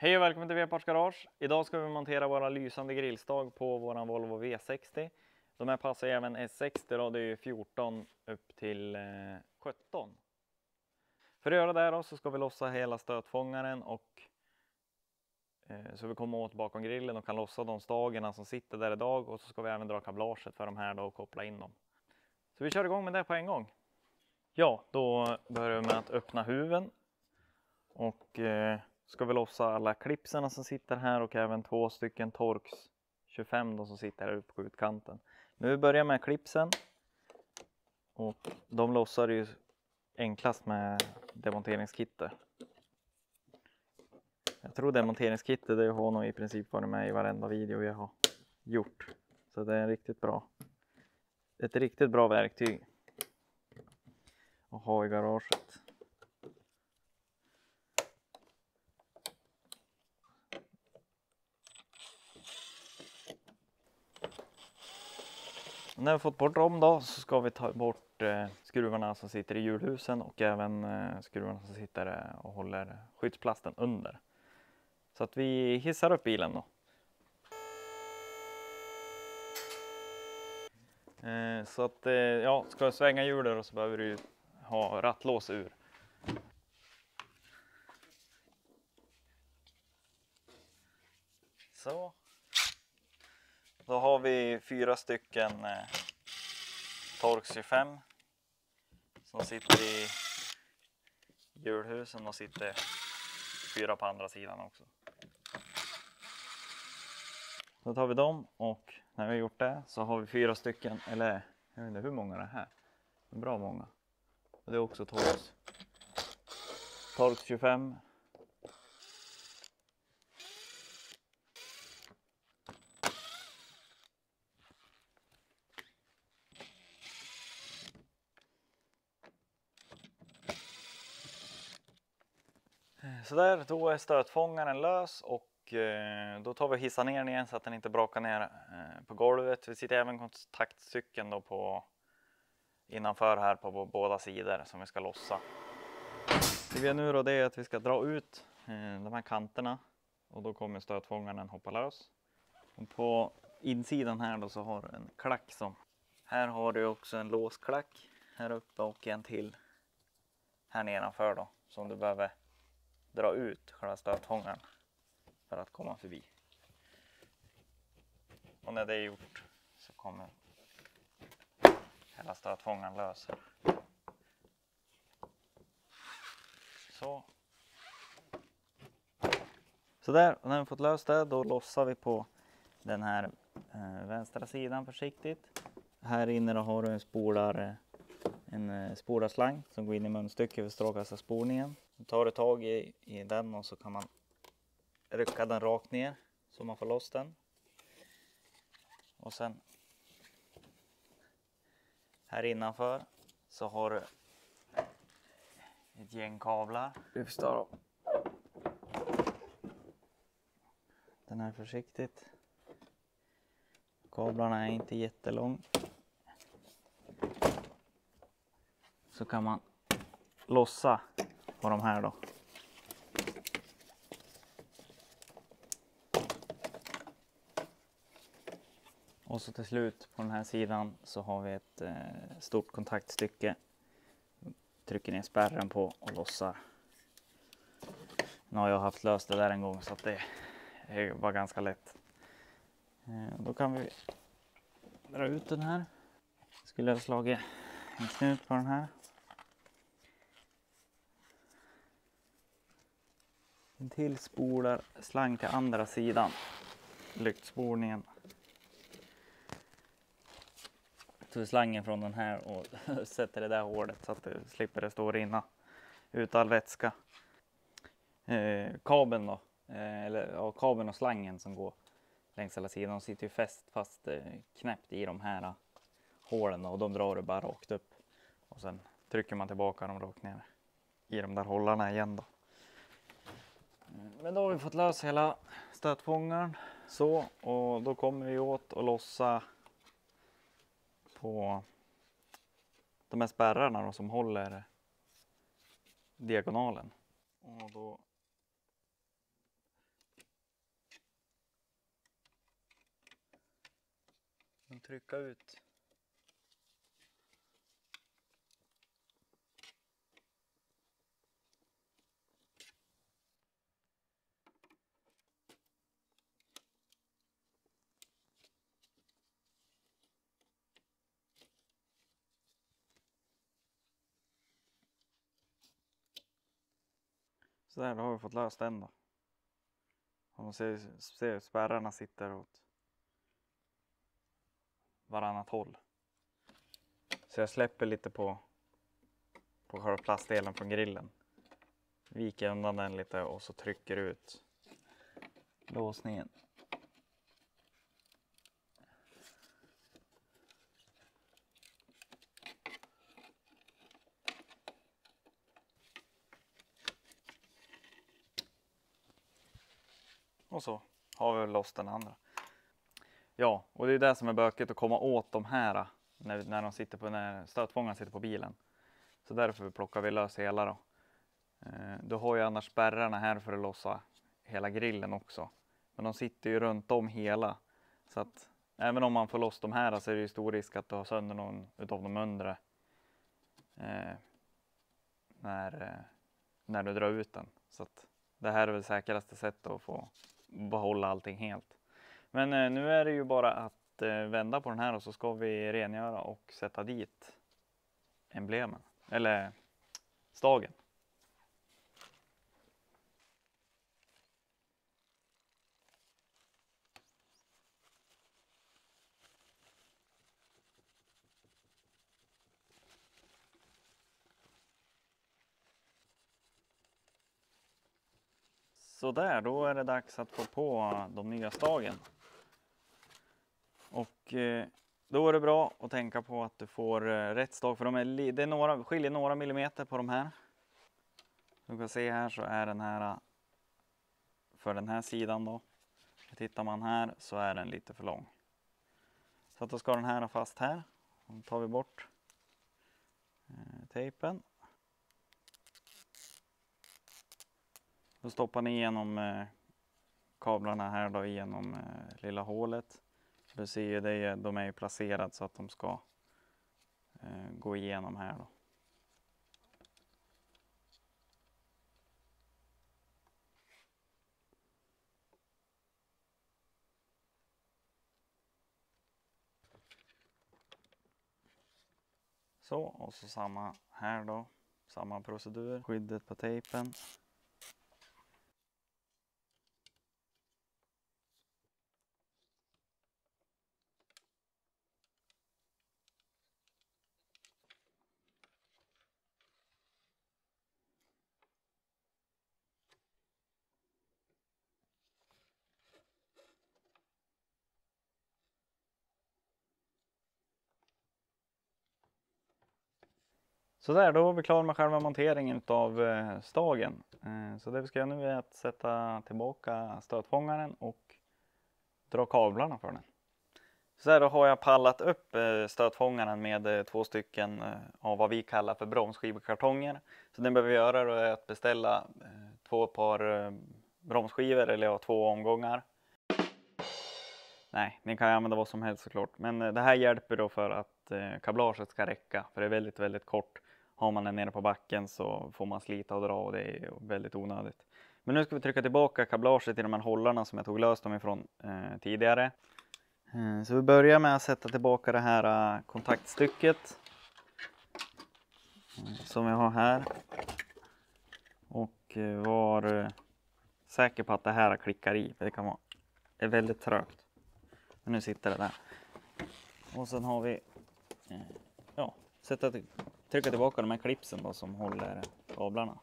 Hej och välkommen till V-Parts Garage. Idag ska vi montera våra lysande grillstag på våran Volvo V60. De här passar även S60 då, det är 14 upp till 17. För att göra det då så ska vi lossa hela stötfångaren och så vi kommer åt bakom grillen och kan lossa de stagerna som sitter där idag, och så ska vi även dra kablaget för de här då och koppla in dem. Så vi kör igång med det på en gång. Ja, då börjar vi med att öppna huven och ska vi lossa alla klipsarna som sitter här och även 2 stycken Torx 25 då, som sitter här uppe på utkanten. Men vi börjar med klipsen och de lossar ju enklast med demonteringskittet. Jag tror demonteringskittet det har nog i princip varit med i varenda video jag har gjort. Så det är ett riktigt bra verktyg att ha i garaget. När vi fått bort dem då så ska vi ta bort skruvarna som sitter i hjulhusen och även skruvarna som sitter och håller skyddsplasten under. Så att vi hissar upp bilen då. Så att ja, ska jag svänga hjulet och så behöver du ha rattlås ur. Så. Då har vi 4 stycken Torx 25 som sitter i hjulhusen och sitter 4 på andra sidan också. Då tar vi dem och när vi har gjort det så har vi 4 stycken, eller jag vet inte hur många det är här. Bra många. Och det är också Torx 25. Så där, då är stötfångaren lös och då tar vi och hissar ner den igen så att den inte brakar ner på golvet. Vi sitter även kontaktstycken då på innanför här på båda sidor som vi ska lossa. Det vi gör nu då det är att vi ska dra ut de här kanterna och då kommer stötfångaren hoppa lös. Och på insidan här då så har du en klack som, här har du också en låsklack här uppe och en till här nedanför då som du behöver dra ut själva stötfångaren för att komma förbi. Och när det är gjort så kommer hela stötfångaren lös här. Så där, och när vi fått löst det då lossar vi på den här vänstra sidan försiktigt. Här inne då har du en spolarslang som går in i munstycket för strålkasta spolningen. Då tar du tag i den och så kan man rycka den rakt ner så man får loss den. Och sen här innanför så har du ett gäng kablar. Lyfta då. Den här försiktigt. Kablarna är inte jättelång. Så kan man lossa på de här då. Och så till slut på den här sidan så har vi ett stort kontaktstycke. Trycker ner spärren på och lossar. Nu har jag haft löst det där en gång så att det var ganska lätt. Då kan vi dra ut den här. Skulle jag ha slagit en knut på den här. En till spolar slang till andra sidan. Lyktspolningen. Så slangen från den här och sätter det där hålet så att det slipper det stå och rinna ut all vätska. Kabeln då, kabeln och slangen som går längs alla sidor, de sitter ju fast knäppt i de här hålen och de drar det bara rakt upp. Och sen trycker man tillbaka dem rakt ner i de där hållarna igen då. Men då har vi fått lösa hela stötfångaren så, och då kommer vi åt och lossa på de här spärrarna då, som håller diagonalen. Och då trycka ut. Så där, då har vi fått löst den då. Och man ser spärrarna sitter åt varannat håll. Så jag släpper lite på själva plastdelen från grillen. Viker undan den lite och så trycker ut låsningen. Och så har vi loss den andra. Ja, och det är det som är bökigt att komma åt de här när stötfångaren sitter på bilen. Så därför plockar vi lös hela då. Du har ju annars spärrarna här för att lossa hela grillen också. Men de sitter ju runt om hela. Så att även om man får loss de här så är det ju stor risk att du har sönder någon utav de undre. När du drar ut den. Så att det här är väl säkraste sättet att få behålla allting helt. Men nu är det ju bara att vända på den här och så ska vi rengöra och sätta dit emblemen. Eller stagen. Så där, då är det dags att få på de nya stagen. Och då är det bra att tänka på att du får rätt stag. För det skiljer några millimeter på de här. Du kan se här så är den här för den här sidan då. Tittar man här så är den lite för lång. Så att då ska den här ha fast här. Då tar vi bort tejpen. Då stoppar ni igenom kablarna här då igenom lilla hålet. Du ser ju det, de är ju placerade så att de ska gå igenom här då. Så, och så samma här då. Samma procedur. Skyddet på tejpen. Så där, då är vi klara med själva monteringen av stagen. Så det vi ska göra nu är att sätta tillbaka stötfångaren och dra kablarna för den. Så här, då har jag pallat upp stötfångaren med 2 stycken av vad vi kallar för bromsskivekartonger. Så det vi behöver göra då är att beställa 2 par bromsskivor, eller ja, 2 omgångar. Nej, ni kan använda vad som helst såklart. Men det här hjälper då för att kablaget ska räcka. För det är väldigt, väldigt kort. Har man den nere på backen så får man slita och dra och det är väldigt onödigt. Men nu ska vi trycka tillbaka kablaget i de här hållarna som jag tog löst dem ifrån tidigare. Så vi börjar med att sätta tillbaka det här kontaktstycket. Som vi har här. Och var säker på att det här klickar i. För det är väldigt trögt. Men nu sitter det där. Och sen har vi trycka tillbaka de här klipsen då, som håller kablarna.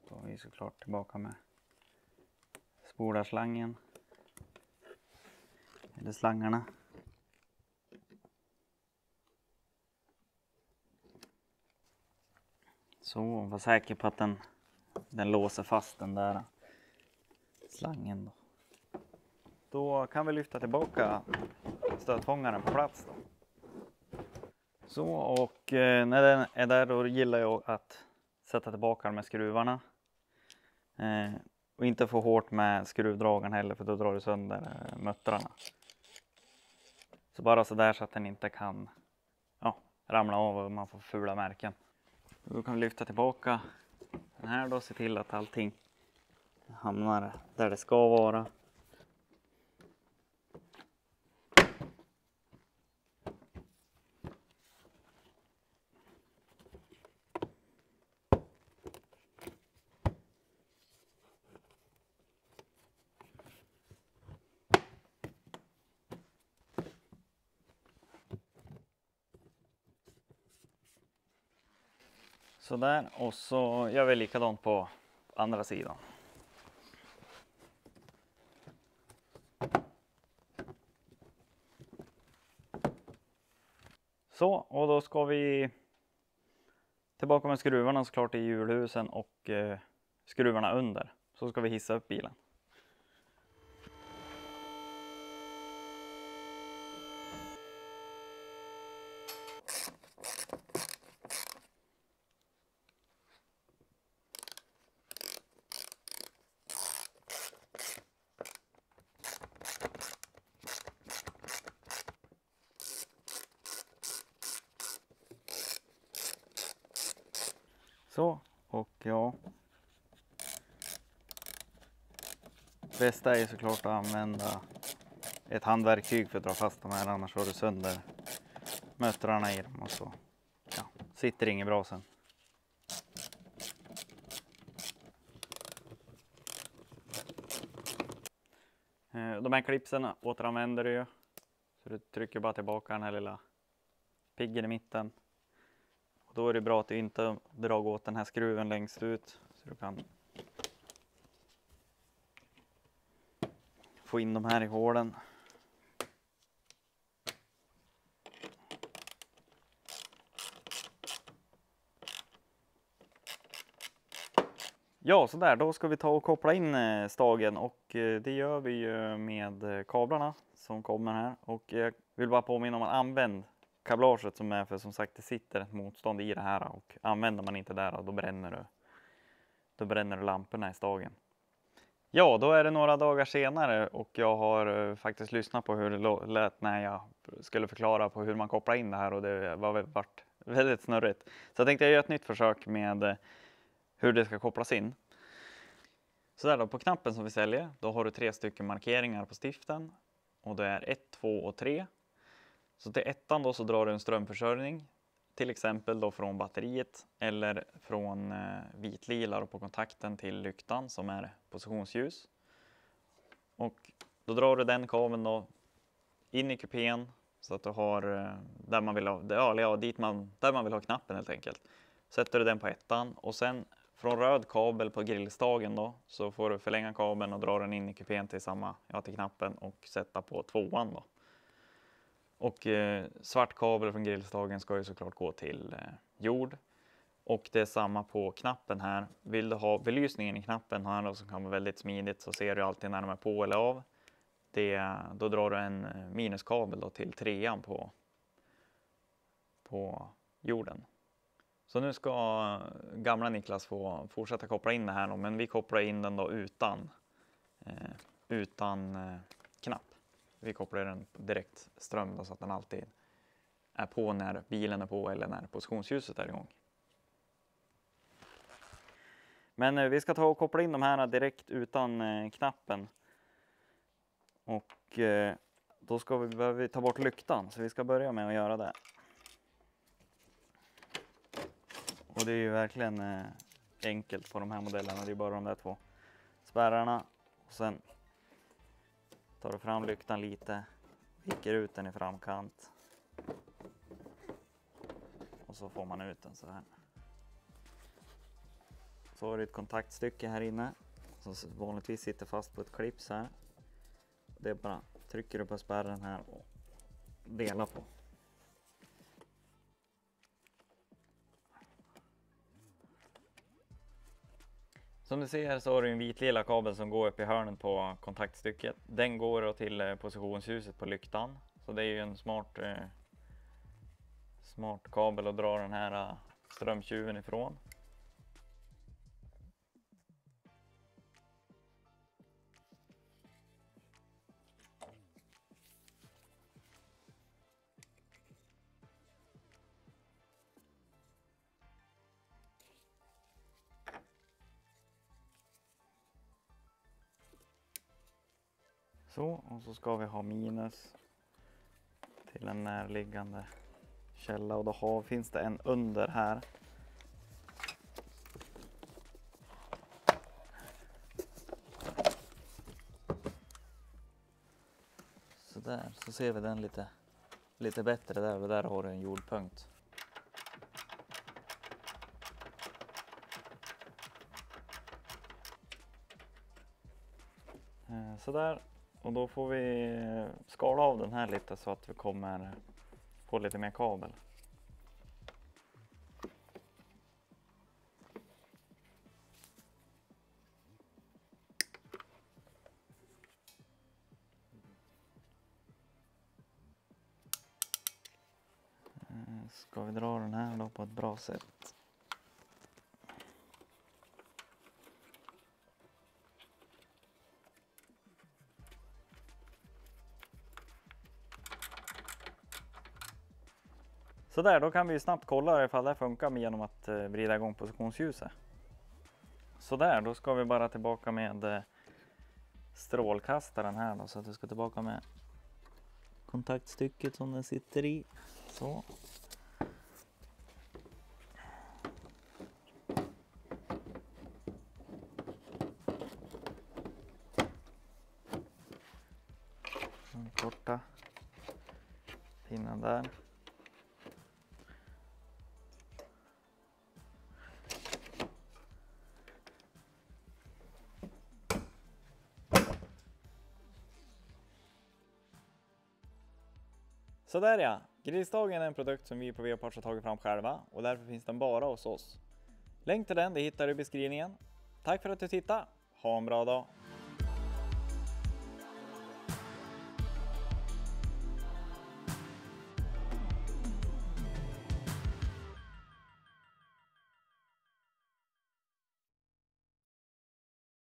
Då har vi såklart tillbaka med spolarslangen. Eller slangarna. Så var säker på att den låser fast den där slangen då. Då kan vi lyfta tillbaka stötfångaren på plats då. Så, och när den är där då gillar jag att sätta tillbaka de här skruvarna. Och inte för hårt med skruvdragaren heller, för då drar du sönder muttrarna. Så bara så där så att den inte kan ramla av och man får fula märken. Då kan vi lyfta tillbaka den här då, se till att allting hamnar där det ska vara. Så där, och så gör vi likadant på andra sidan. Så, och då ska vi tillbaka med skruvarna såklart i hjulhusen och skruvarna under. Så ska vi hissa upp bilen. Så, och ja. Bästa är ju såklart att använda ett handverktyg för att dra fast de här, annars har du sönder mötrarna i dem och så sitter inget bra sen. De här klipsen återanvänder du ju. Så du trycker bara tillbaka den här lilla piggen i mitten. Och då är det bra att du inte drar åt den här skruven längst ut. Så du kan få in de här i hålen. Ja, så där, då ska vi ta och koppla in stagen, och det gör vi ju med kablarna som kommer här. Och jag vill bara påminna om att använd kablaget som är, för som sagt det sitter ett motstånd i det här, och använder man inte där då bränner du lamporna i stagen. Ja, då är det några dagar senare och jag har faktiskt lyssnat på hur det lät när jag skulle förklara på hur man kopplar in det här, och det varit väldigt snurrigt. Så jag tänkte jag gör ett nytt försök med hur det ska kopplas in. Så där då, på knappen som vi säljer, då har du 3 stycken markeringar på stiften. Och det är 1, 2 och 3. Så till ettan då så drar du en strömförsörjning. Till exempel då från batteriet eller från vitlila på kontakten till lyktan som är positionsljus. Och då drar du den kabeln då in i kupén så att du har där man vill ha, där man vill ha knappen helt enkelt. Sätter du den på ettan, och sen från röd kabel på grillstagen då så får du förlänga kabeln och dra den in i kupén till till knappen och sätta på 2:an då. Och svart kabel från grillstagen ska ju såklart gå till jord. Och det är samma på knappen här. Vill du ha belysningen i knappen här då, som kan vara väldigt smidigt, så ser du alltid när de är på eller av. Då drar du en minuskabel då till 3:an på jorden. Så nu ska gamla Niklas få fortsätta koppla in det här då, men vi kopplar in den då utan knapp. Vi kopplar den direkt ström då, så att den alltid är på när bilen är på eller när positionsljuset är igång. Men vi ska ta och koppla in de här direkt utan knappen. Och då behöver vi ta bort lyktan, så vi ska börja med att göra det. Och det är ju verkligen enkelt på de här modellerna, det är bara de där 2 spärrarna. Och sen tar du fram lyktan lite, viker ut den i framkant. Och så får man ut den så här. Så har du ett kontaktstycke här inne som vanligtvis sitter fast på ett klips här. Det är bara trycker du på spärren här och delar på. Som du ser så har du en vitlila kabel som går upp i hörnet på kontaktstycket. Den går då till positionsljuset på lyktan. Så det är ju en smart kabel att dra den här strömtjuven ifrån. Så, och så ska vi ha minus till en närliggande källa, och då finns det en under här. Så där, så ser vi den lite bättre där, och där har du en jordpunkt. Så där, och då får vi skala av den här lite så att vi kommer få lite mer kabel. Ska vi dra den här då på ett bra sätt. Så där, då kan vi snabbt kolla ifall det funkar genom att vrida igång positionsljuset. Så där, då ska vi bara tillbaka med strålkastaren här då, så att vi ska tillbaka med kontaktstycket som den sitter i. Så. Den korta pinnen där. Så där ja, grillstagen är en produkt som vi på V-Parts har tagit fram själva, och därför finns den bara hos oss. Länk till den hittar du i beskrivningen. Tack för att du tittade, ha en bra dag!